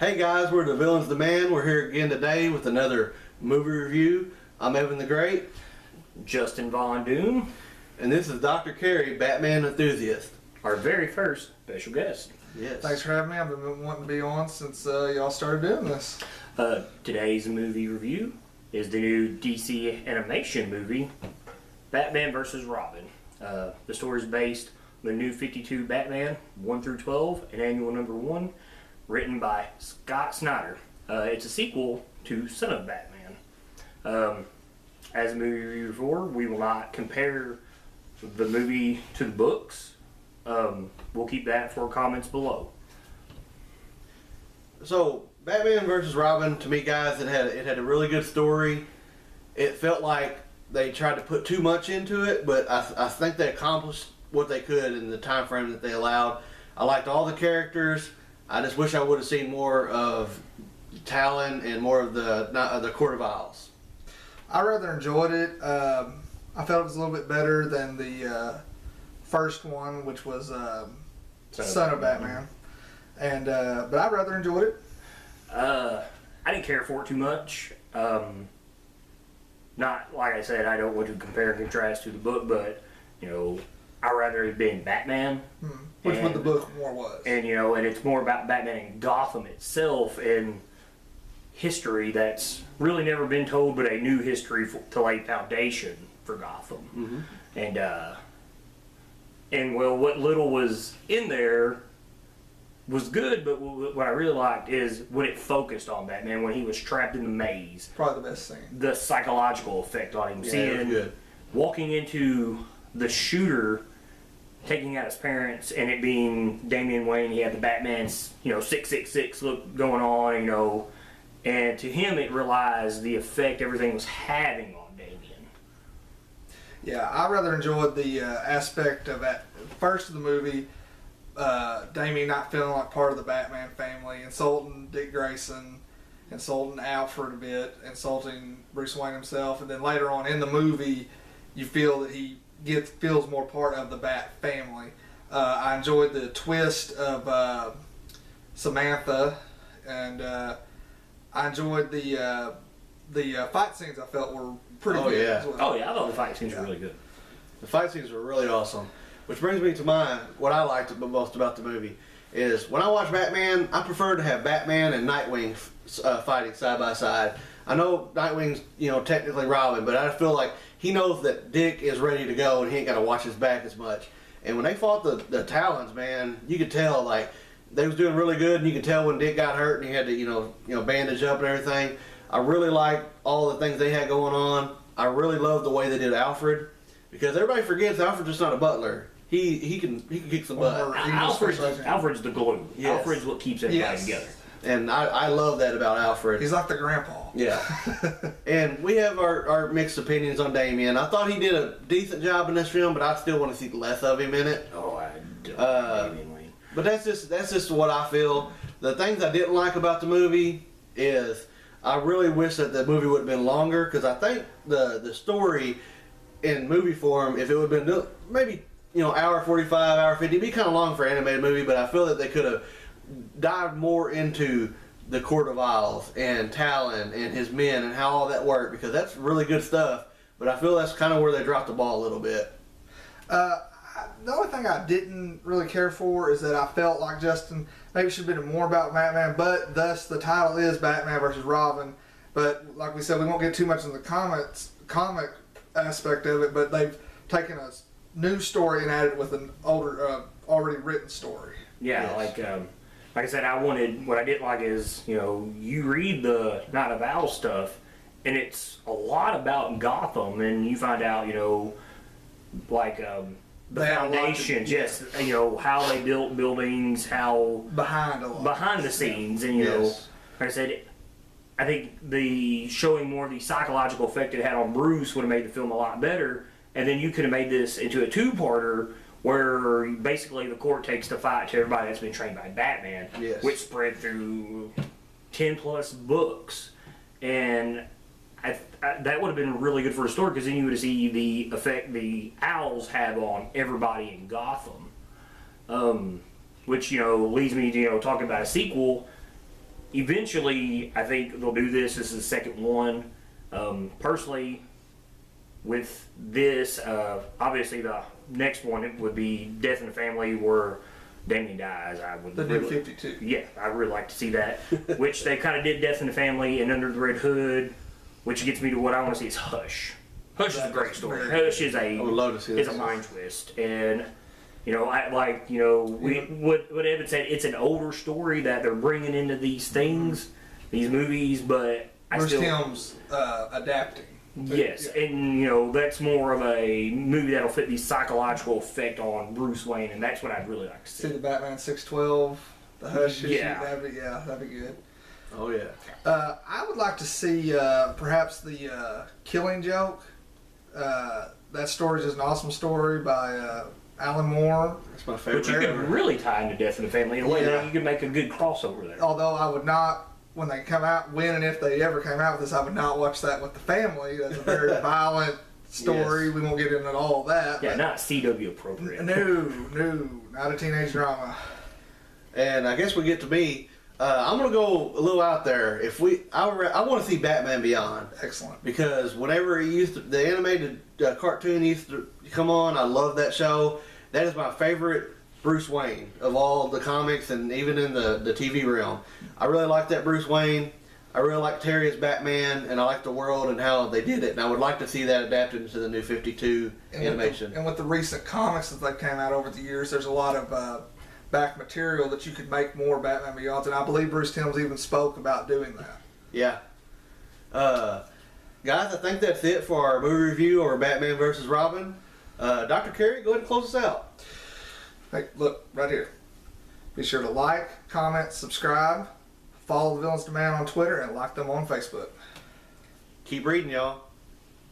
Hey guys, we're the Villains the Man. We're here again today with another movie review. I'm Evan the Great. Justin Von Doom. And this is Dr. Cary, Batman enthusiast. Our very first special guest. Yes. Thanks for having me. I've been wanting to be on since y'all started doing this. Today's movie review is the new DC animation movie, Batman vs. Robin. The story is based on the new 52 Batman 1 through 12 and annual number 1, written by Scott Snyder. It's a sequel to Son of Batman. As a movie review before, we will not compare the movie to the books. We'll keep that for comments below. So, Batman vs. Robin, to me, guys, it had a really good story. It felt like they tried to put too much into it, but I think they accomplished what they could in the time frame that they allowed. I liked all the characters. I just wish I would have seen more of Talon and more of the Court of Owls. I rather enjoyed it. I felt it was a little bit better than the first one, which was Son of Batman. And but I rather enjoyed it. I didn't care for it too much. Not like I said, I don't want to compare and contrast to the book, but I'd rather have been Batman. Which what the book more was. And and it's more about Batman and Gotham itself and history that's really never been told, but a new history to lay foundation for Gotham. Mm-hmm. And well, what little was in there was good, but what I really liked is when it focused on Batman when he was trapped in the maze. Probably the best thing. The psychological effect on him, seeing walking into the shooter, taking out his parents, and it being Damian Wayne. He had the Batman's 666 look going on, and to him it realized the effect everything was having on Damian. Yeah, I rather enjoyed the aspect of at first of the movie, Damian not feeling like part of the Batman family, insulting Dick Grayson, insulting Alfred a bit, insulting Bruce Wayne himself, and then later on in the movie, you feel that he feels more part of the Bat family. I enjoyed the twist of Samantha, and I enjoyed the fight scenes. I felt were pretty good as well. Oh yeah, I thought the fight scenes were really good. The fight scenes were really awesome. Which brings me to what I liked most about the movie is when I watch Batman, I prefer to have Batman and Nightwing fighting side by side. I know Nightwing's technically Robin, but I feel like he knows that Dick is ready to go and he ain't got to watch his back as much. And when they fought the Talons, man, you could tell like they was doing really good, and you could tell when Dick got hurt and he had to bandage up and everything. I really liked all the things they had going on. I really loved the way they did Alfred, because everybody forgets Alfred's just not a butler. He can kick some butt. Alfred's the glue. Yes. Alfred's what keeps everybody together. And I love that about Alfred. He's like the grandpa. Yeah. And we have our mixed opinions on Damian. I thought he did a decent job in this film, but I still want to see less of him in it. Oh, I don't. Damian Wayne. But that's just what I feel. The things I didn't like about the movie is I really wish that the movie would have been longer, because I think the story in movie form, if it would have been maybe hour 45, hour 50, it'd be kind of long for an animated movie, but I feel that they could have dived more into the Court of Owls and Talon and his men and how all that worked, because that's really good stuff, but I feel that's kind of where they dropped the ball a little bit. The only thing I didn't really care for is that I felt like Justin maybe it should have been more about Batman, but thus the title is Batman versus Robin. But like we said, we won't get too much in the comic aspect of it, but they've taken a new story and added it with an older, already written story. Yeah, yes. Like I said, what I didn't like is, you read the Night of Owl stuff, and it's a lot about Gotham, and you find out, the foundations, how they built buildings, how behind the scenes, and like I said, I think the showing more of the psychological effect it had on Bruce would have made the film a lot better, and then you could have made this into a two-parter where basically the court takes the fight to everybody that's been trained by Batman, which spread through 10 plus books, and that would have been really good for a story, because then you would see the effect the owls have on everybody in Gotham, which leads me to talking about a sequel. eventually, I think they'll do this. This is the second one. Personally, with this, obviously the next one would be Death in the Family, where Damien dies. I would the new 52. Yeah, I really like to see that. Which they kind of did Death in the Family and Under the Red Hood, which gets me to what I want to see is Hush. Hush is a great story. Hush is I would love to see a mind twist, and I like what Evan said. It's an older story that they're bringing into these things, these movies, but Bruce Timm's adapting. Yes, yeah. And that's more of a movie that'll fit the psychological effect on Bruce Wayne, and that's what I'd really like to see. See the Batman 612, the Hush issue. Yeah. That'd be good. Oh yeah. I would like to see perhaps the Killing Joke. That story is an awesome story by Alan Moore. That's my favorite. But you could really tie into Death in the Family in a way that you could make a good crossover there. Although I would not, when they come out, when and if they ever came out with this, I would not watch that with the family. That's a very violent story. Yes. We won't get into all of that. Yeah, not CW appropriate. No, not a teenage drama. And I guess we get to me. I'm gonna go a little out there. I want to see Batman Beyond. Excellent. Because whenever the animated cartoon used to come on, I love that show. That is my favorite Bruce Wayne of all the comics and even in the TV realm. I really like that Bruce Wayne. I really like Terry as Batman, and I like the world and how they did it. And I would like to see that adapted into the new 52 animation. And with the recent comics that came out over the years, there's a lot of back material that you could make more Batman Beyond, and I believe Bruce Timm's even spoke about doing that. Yeah. Guys, I think that's it for our movie review over Batman vs. Robin. Dr. Cary, go ahead and close us out. Hey, look, right here. Be sure to like, comment, subscribe, follow the Villains Demand on Twitter, and like them on Facebook. Keep reading, y'all.